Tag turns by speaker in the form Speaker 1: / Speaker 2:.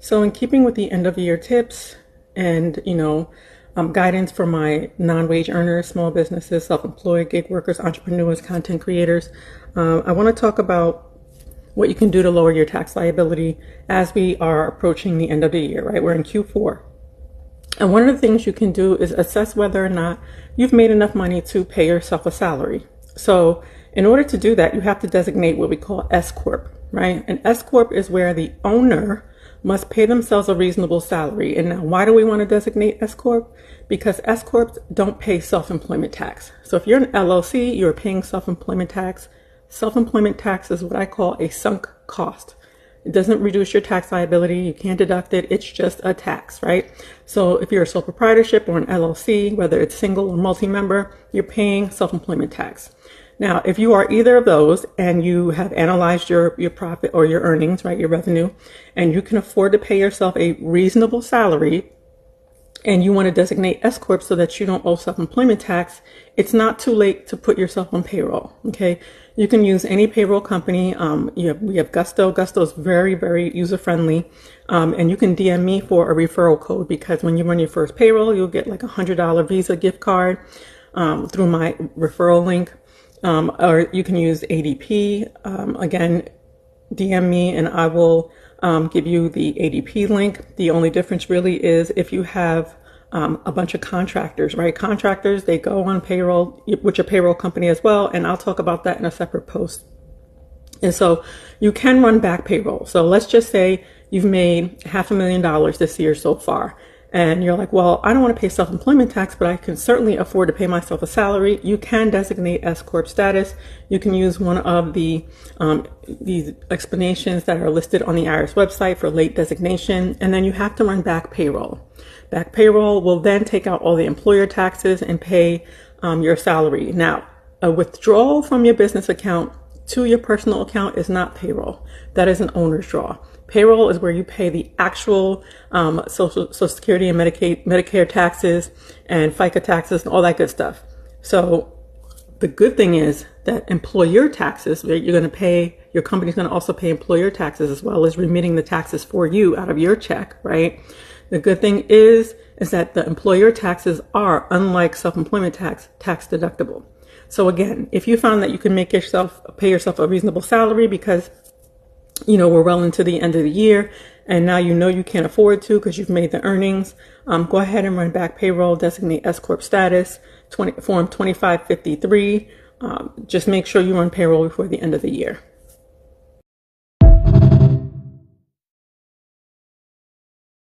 Speaker 1: So in keeping with the end of year tips and, guidance for my non-wage earners, small businesses, self-employed, gig workers, entrepreneurs, content creators, I want to talk about what you can do to lower your tax liability as we are approaching the end of the year, right? We're in Q4. And one of the things you can do is assess whether or not you've made enough money to pay yourself a salary. So in order to do that, you have to designate what we call S Corp, right? An S Corp is where the owner must pay themselves a reasonable salary. And now, why do we want to designate S Corp? Because S Corps don't pay self-employment tax. So if you're an LLC, you're paying self-employment tax. Self-employment tax is what I call a sunk cost. It doesn't reduce your tax liability. You can't deduct it. It's just a tax, right? So if you're a sole proprietorship or an LLC, whether it's single or multi-member, you're paying self-employment tax. Now, if you are either of those and you have analyzed your profit or your earnings, right, your revenue, and you can afford to pay yourself a reasonable salary, and you want to designate S Corp so that you don't owe self-employment tax, it's not too late to put yourself on payroll, okay? You can use any payroll company. We have Gusto. Gusto is very, very user-friendly. And you can DM me for a referral code, because when you run your first payroll, you'll get like a $100 Visa gift card through my referral link. Or you can use ADP. Again, DM me and I will give you the ADP link. The only difference really is if you have a bunch of contractors, right? Contractors, they go on payroll with your payroll company as well. And I'll talk about that in a separate post. And so you can run back payroll. So let's just say you've made $500,000 this year so far. And you're like, well, I don't want to pay self-employment tax, but I can certainly afford to pay myself a salary. You can designate S Corp status. You can use one of these explanations that are listed on the IRS website for late designation. And then you have to run back payroll. Back payroll will then take out all the employer taxes and pay your salary. Now, a withdrawal from your business account to your personal account is not payroll. That is an owner's draw. Payroll is where you pay the actual Social Security and Medicare taxes and FICA taxes and all that good stuff. So the good thing is that employer taxes, you're going to pay, your company's going to also pay employer taxes as well as remitting the taxes for you out of your check, right? The good thing is that the employer taxes are, unlike self-employment tax deductible. So again, if you found that you can pay yourself a reasonable salary because we're well into the end of the year and now you can't afford to because you've made the earnings, go ahead and run back payroll, designate S Corp status, Form 2553. Just make sure you run payroll before the end of the year.